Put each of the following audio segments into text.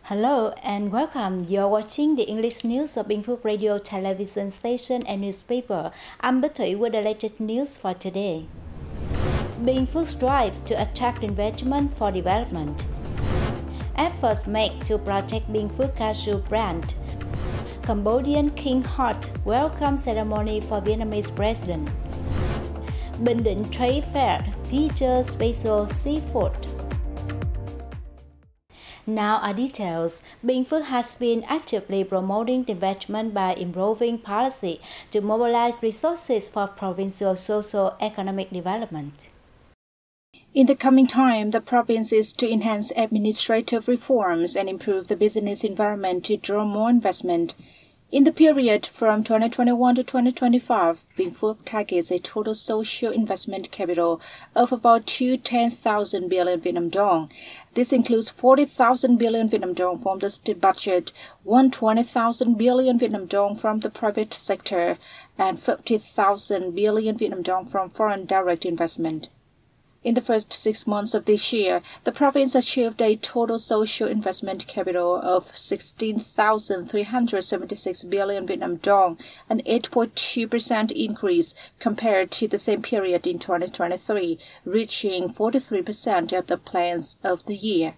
Hello and welcome. You're watching the English news of Binh Phuoc radio, television station and newspaper. I'm Binh Phuoc with the latest news for today. Binh Phuoc strive to attract investment for development. Efforts made to protect Binh Phuoc Cashew brand. Cambodian King hot welcome ceremony for Vietnamese president. Bình Định Trade Fair features special seafood. Now are details. Binh Phuoc has been actively promoting investment by improving policy to mobilize resources for provincial socio-economic development. In the coming time, the province is to enhance administrative reforms and improve the business environment to draw more investment. In the period from 2021 to 2025, Binh Phuoc targets a total social investment capital of about 210,000 billion Vietnam dong. This includes 40,000 billion Vietnam dong from the state budget, 120,000 billion Vietnam dong from the private sector, and 50,000 billion Vietnam dong from foreign direct investment. In the first 6 months of this year, the province achieved a total social investment capital of 16,376 billion Vietnam dong, an 8.2% increase compared to the same period in 2023, reaching 43% of the plans of the year.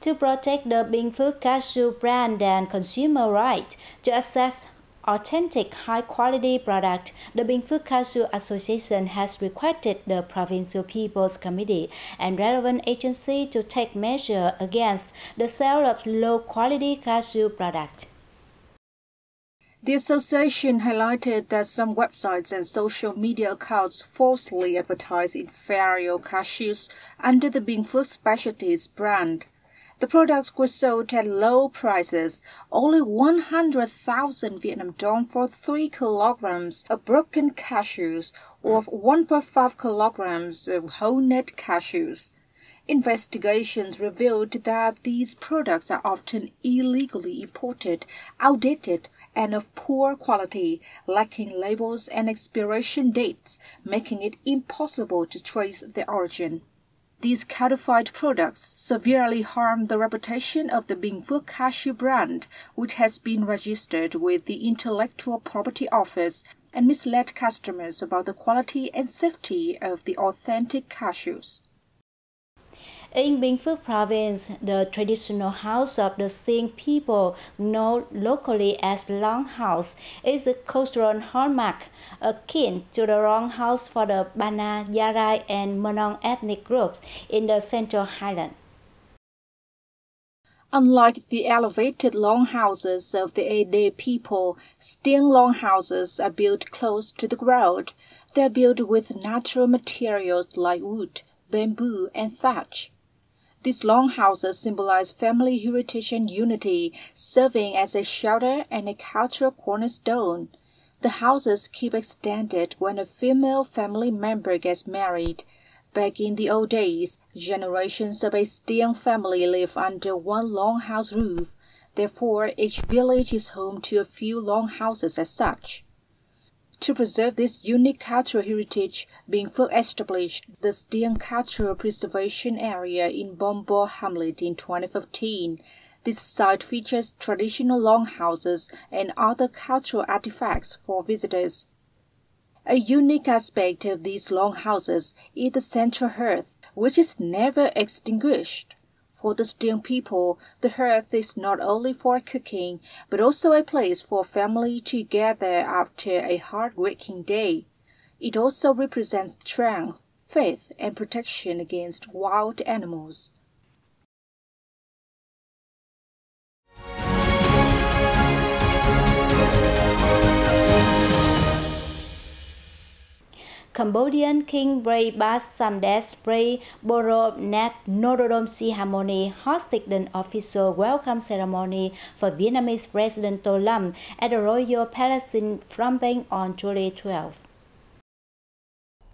To protect the Binh Phuoc Cashew brand and consumer right to access authentic, high-quality product, the Binh Phuoc Cashew Association has requested the Provincial People's Committee and relevant agency to take measures against the sale of low-quality cashew product. The association highlighted that some websites and social media accounts falsely advertise inferior cashews under the Binh Phuoc Specialties brand. The products were sold at low prices, only 100,000 Vietnam dong for 3 kilograms of broken cashews or 1.5 kilograms of whole-nut cashews. Investigations revealed that these products are often illegally imported, outdated, and of poor quality, lacking labels and expiration dates, making it impossible to trace their origin. These counterfeit products severely harm the reputation of the Binh Phuoc Cashew brand, which has been registered with the Intellectual Property Office, and misled customers about the quality and safety of the authentic cashews. In Binh Phuoc province, the traditional house of the Sing people, known locally as Long House, is a cultural hallmark, akin to the Long House for the Bana, Yarai, and Mönong ethnic groups in the Central Highlands. Unlike the elevated longhouses of the Ede people, Sting longhouses are built close to the ground. They are built with natural materials like wood, bamboo, and thatch. These longhouses symbolize family heritage and unity, serving as a shelter and a cultural cornerstone. The houses keep extended when a female family member gets married. Back in the old days, generations of a Sting family live under one longhouse roof. Therefore, each village is home to a few longhouses as such. To preserve this unique cultural heritage, Binh Phuoc established the Sting Cultural Preservation Area in Bom Bo Hamlet in 2015. This site features traditional longhouses and other cultural artifacts for visitors. A unique aspect of these longhouses is the central hearth, which is never extinguished. For the Sting people, the hearth is not only for cooking, but also a place for family to gather after a hard-working day. It also represents strength, faith, and protection against wild animals. Cambodian King Bray Bas Samdes Bray Boro Nat Norodom Si Harmony hosted an official welcome ceremony for Vietnamese President Tô Lâm at the Royal Palace in Phnom Penh on July 12.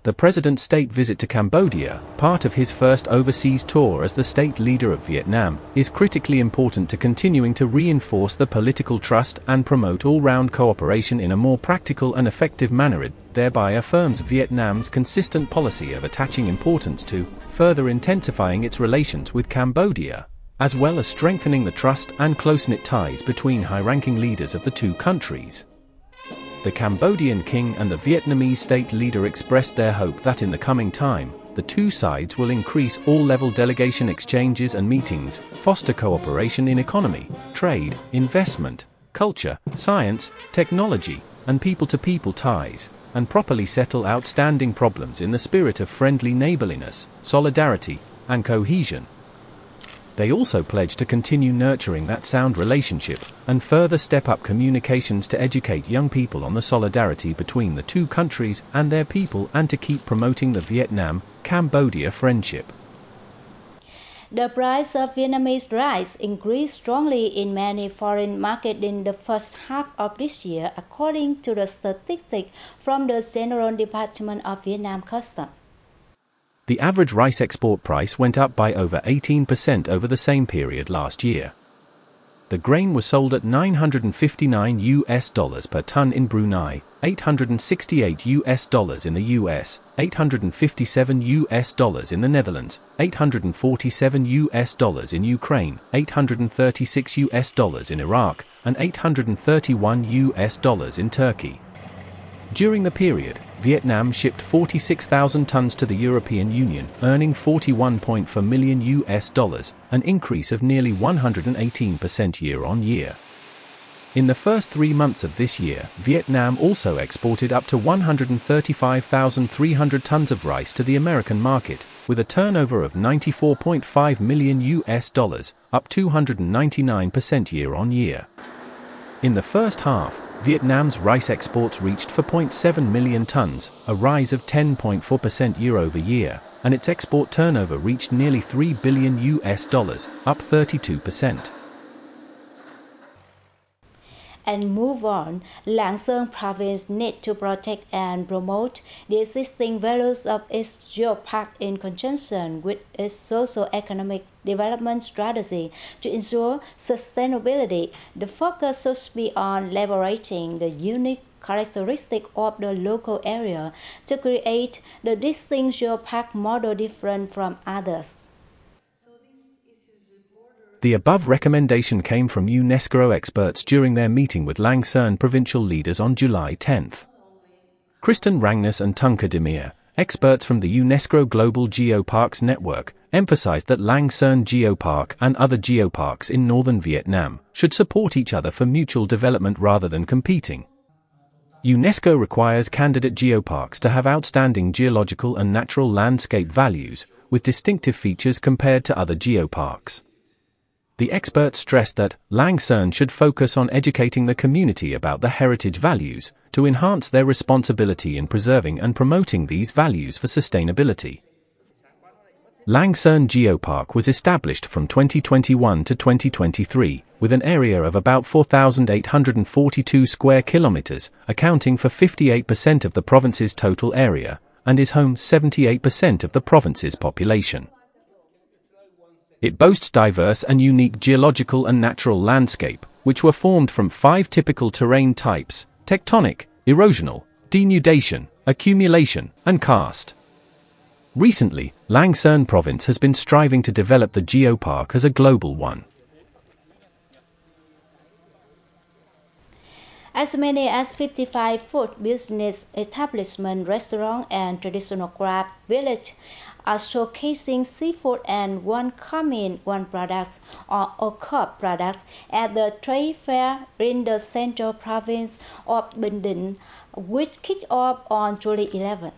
The president's state visit to Cambodia, part of his first overseas tour as the state leader of Vietnam, is critically important to continuing to reinforce the political trust and promote all-round cooperation in a more practical and effective manner. It thereby affirms Vietnam's consistent policy of attaching importance to further intensifying its relations with Cambodia. as well as strengthening the trust and close-knit ties between high-ranking leaders of the two countries. The Cambodian King and the Vietnamese state leader expressed their hope that in the coming time, the two sides will increase all-level delegation exchanges and meetings, foster cooperation in economy, trade, investment, culture, science, technology, and people-to-people ties, and properly settle outstanding problems in the spirit of friendly neighborliness, solidarity, and cohesion. They also pledged to continue nurturing that sound relationship and further step up communications to educate young people on the solidarity between the two countries and their people, and to keep promoting the Vietnam-Cambodia friendship. The price of Vietnamese rice increased strongly in many foreign markets in the first half of this year, according to the statistics from the General Department of Vietnam Customs. The average rice export price went up by over 18% over the same period last year. The grain was sold at $959 per ton in Brunei, $868 in the US, $857 in the Netherlands, $847 in Ukraine, $836 in Iraq, and $831 in Turkey. During the period, Vietnam shipped 46,000 tons to the European Union, earning $41.4 million, an increase of nearly 118% year-on-year. In the first 3 months of this year, Vietnam also exported up to 135,300 tons of rice to the American market, with a turnover of $94.5 million, up 299% year-on-year. In the first half, Vietnam's rice exports reached 4.7 million tons, a rise of 10.4% year-over-year, and its export turnover reached nearly $3 billion, up 32%. And move on, Lạng Sơn province needs to protect and promote the existing values of its geopark in conjunction with its socio-economic development strategy to ensure sustainability. The focus should be on leveraging the unique characteristic of the local area to create the distinct geopark model different from others. The above recommendation came from UNESCO experts during their meeting with Lạng Sơn provincial leaders on July 10. Kristen Rangnes and Tunka Demir, experts from the UNESCO Global Geoparks Network, emphasized that Lạng Sơn Geopark and other geoparks in northern Vietnam should support each other for mutual development rather than competing. UNESCO requires candidate geoparks to have outstanding geological and natural landscape values, with distinctive features compared to other geoparks. The experts stressed that Lạng Sơn should focus on educating the community about the heritage values to enhance their responsibility in preserving and promoting these values for sustainability. Lạng Sơn Geopark was established from 2021 to 2023, with an area of about 4,842 square kilometers, accounting for 58% of the province's total area, and is home to 78% of the province's population. It boasts diverse and unique geological and natural landscape, which were formed from 5 typical terrain types: tectonic, erosional, denudation, accumulation, and karst. Recently, Lạng Sơn province has been striving to develop the geopark as a global one. As many as 55 food business establishments, restaurants, and traditional craft villages are showcasing seafood and one common one products or OCOP products at the trade fair in the central province of Bình Định, which kicked off on July 11.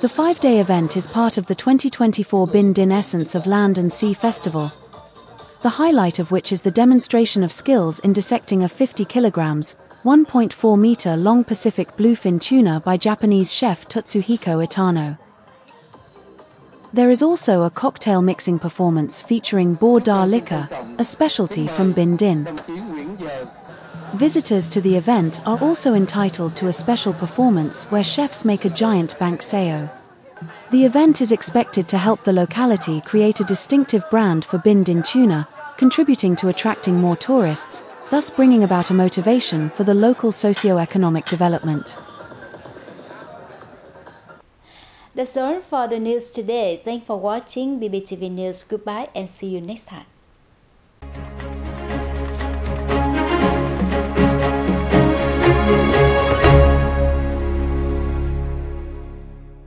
The 5-day event is part of the 2024 Bình Định Essence of Land and Sea Festival, the highlight of which is the demonstration of skills in dissecting a 50 kilograms, 1.4 meter long Pacific bluefin tuna by Japanese chef Tatsuhiko Itano. There is also a cocktail mixing performance featuring Bo Da liquor, a specialty from Bình Định. Visitors to the event are also entitled to a special performance where chefs make a giant bank sao. The event is expected to help the locality create a distinctive brand for Bình Định tuna, contributing to attracting more tourists, thus bringing about a motivation for the local socio-economic development. That's all for the news today. Thanks for watching BPTV News. Goodbye and see you next time.